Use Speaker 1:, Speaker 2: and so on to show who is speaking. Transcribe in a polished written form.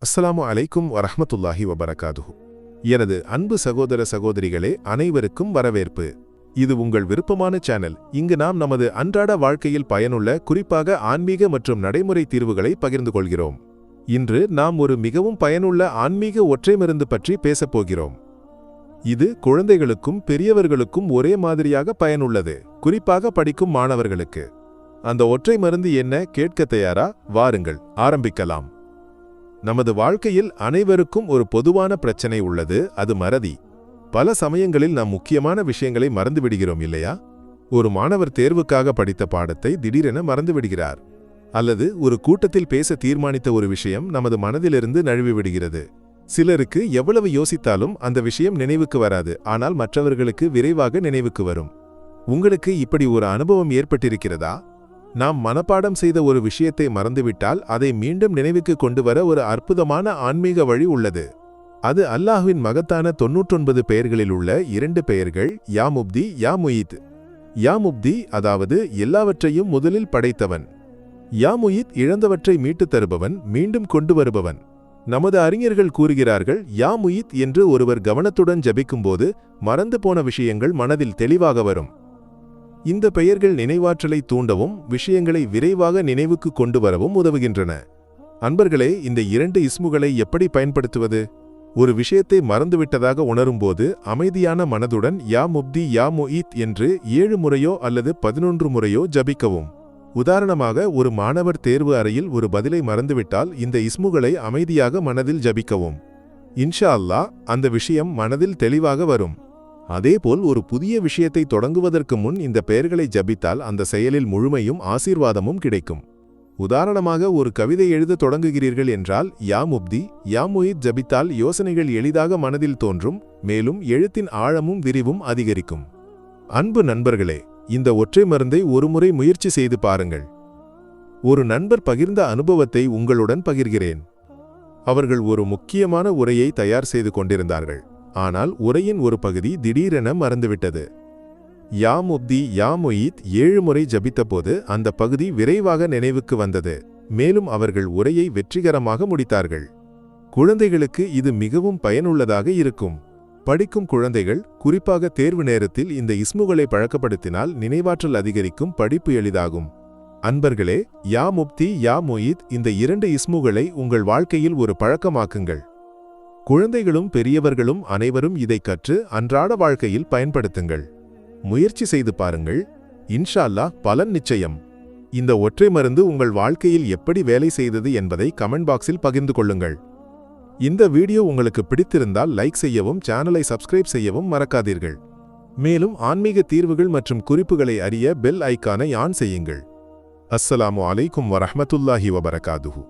Speaker 1: அஸ்ஸலாமு அலைக்கும் வரஹ்மத்துல்லாஹி வபரகாதுஹு. எனது அன்பு சகோதர சகோதரிகளே, அனைவருக்கும் வரவேற்பு. இது உங்கள் விருப்பமான சேனல். இங்கு நாம் நமது அன்றாட வாழ்க்கையில் பயனுள்ள, குறிப்பாக ஆன்மீக மற்றும் நடைமுறை தீர்வுகளை பகிர்ந்து கொள்கிறோம். இன்று நாம் ஒரு மிகவும் பயனுள்ள ஆன்மீக ஒற்றை மருந்து பற்றி பேசப்போகிறோம். இது குழந்தைகளுக்கும் பெரியவர்களுக்கும் ஒரே மாதிரியாக பயனுள்ளது, குறிப்பாக படிக்கும் மாணவர்களுக்கு. அந்த ஒற்றை மருந்து என்ன, கேட்க தயாரா? வாருங்கள், ஆரம்பிக்கலாம். நமது வாழ்க்கையில் அனைவருக்கும் ஒரு பொதுவான பிரச்சனை உள்ளது, அது மறதி. பல சமயங்களில் நாம் முக்கியமான விஷயங்களை மறந்துவிடுகிறோம், இல்லையா? ஒரு மாணவர் தேர்வுக்காக படித்த பாடத்தை திடீரென மறந்துவிடுகிறார். அல்லது ஒரு கூட்டத்தில் பேச தீர்மானித்த ஒரு விஷயம் நமது மனதிலிருந்து நழுவிவிடுகிறது. சிலருக்கு எவ்வளவு யோசித்தாலும் அந்த விஷயம் நினைவுக்கு வராது, ஆனால் மற்றவர்களுக்கு விரைவாக நினைவுக்கு வரும். உங்களுக்கு இப்படி ஒரு அனுபவம் ஏற்பட்டிருக்கிறதா? நாம் மனப்பாடம் செய்த ஒரு விஷயத்தை மறந்துவிட்டால் அதை மீண்டும் நினைவுக்கு கொண்டு வர ஒரு அற்புதமான ஆன்மீக வழி உள்ளது. அது அல்லாஹ்வின் மகத்தான 99 பெயர்களில் உள்ள 2 பெயர்கள், யா முப்தி, யா முயீத். யா முப்தி அதாவது எல்லாவற்றையும் முதலில் படைத்தவன். யா முயீத் இழந்தவற்றை மீட்டுத் தருபவன், மீண்டும் கொண்டு வருபவன். நமது அறிஞர்கள் கூறுகிறார்கள், யா முயீத் என்று ஒருவர் கவனத்துடன் ஜபிக்கும்போது மறந்து போன விஷயங்கள் மனதில் தெளிவாக வரும். இந்த பெயர்கள் நினைவாற்றலை தூண்டவும் விஷயங்களை விரைவாக நினைவுக்கு கொண்டு வரவும் உதவுகின்றன. அன்பர்களே, இந்த 2 இஸ்முகளை எப்படி பயன்படுத்துவது? ஒரு விஷயத்தை மறந்துவிட்டதாக உணரும்போது அமைதியான மனதுடன் யா முப்தி, யா முயீத் என்று 7 முறையோ அல்லது 11 முறையோ ஜபிக்கவும். உதாரணமாக, ஒரு மாணவர் தேர்வு அறையில் ஒரு பதிலை மறந்துவிட்டால் இந்த இஸ்முகளை அமைதியாக மனதில் ஜபிக்கவும். இன்ஷா அல்லாஹ் அந்த விஷயம் மனதில் தெளிவாக வரும். அதேபோல் ஒரு புதிய விஷயத்தை தொடங்குவதற்கு முன் இந்த பெயர்களை ஜபித்தால் அந்த செயலில் முழுமையும் ஆசீர்வாதமும் கிடைக்கும். உதாரணமாக, ஒரு கவிதை எழுத தொடங்குகிறீர்கள் என்றால் யா முப்தி, யா முயீத் ஜபித்தால் யோசனைகள் எளிதாக மனதில் தோன்றும், மேலும் எழுத்தின் ஆழமும் விரிவும் அதிகரிக்கும். அன்பு நண்பர்களே, இந்த ஒற்றை மருந்தை ஒருமுறை முயற்சி செய்து பாருங்கள். ஒரு நண்பர் பகிர்ந்த அனுபவத்தை உங்களுடன் பகிர்கிறேன். அவர்கள் ஒரு முக்கியமான உரையை தயார் செய்து கொண்டிருந்தார்கள். ஆனால் உரையின் ஒரு பகுதி திடீரென மறந்துவிட்டது. யா முப்தி, யா முயீத் 7 முறை ஜபித்தபோது அந்த பகுதி விரைவாக நினைவுக்கு வந்தது. மேலும் அவர்கள் உரையை வெற்றிகரமாக முடித்தார்கள். குழந்தைகளுக்கு இது மிகவும் பயனுள்ளதாக இருக்கும். படிக்கும் குழந்தைகள், குறிப்பாக தேர்வு நேரத்தில் இந்த இஸ்முகளை பழக்கப்படுத்தினால் நினைவாற்றல் அதிகரிக்கும், படிப்பு எளிதாகும். அன்பர்களே, யா முப்தி, யா முயீத் இந்த 2 இஸ்முகளை உங்கள் வாழ்க்கையில் ஒரு பழக்கமாக்குங்கள். குழந்தைகளும் பெரியவர்களும் அனைவரும் இதை கற்று அன்றாட வாழ்க்கையில் பயன்படுத்துங்கள். முயற்சி செய்து பாருங்கள், இன்ஷா அல்லாஹ் பலன் நிச்சயம். இந்த ஒற்றை மருந்து உங்கள் வாழ்க்கையில் எப்படி வேலை செய்தது என்பதை கமெண்ட் பாக்ஸில் பகிர்ந்து கொள்ளுங்கள். இந்த வீடியோ உங்களுக்கு பிடித்திருந்தால் லைக் செய்யவும், சேனலை சப்ஸ்கிரைப் செய்யவும் மறக்காதீர்கள். மேலும் ஆன்மீக தீர்வுகள் மற்றும் குறிப்புகளை அறிய பெல் ஐகானை ஆன் செய்யுங்கள். அஸ்ஸலாமு அலைக்கும் வரஹ்மத்துல்லாஹி வபரகாதுஹு.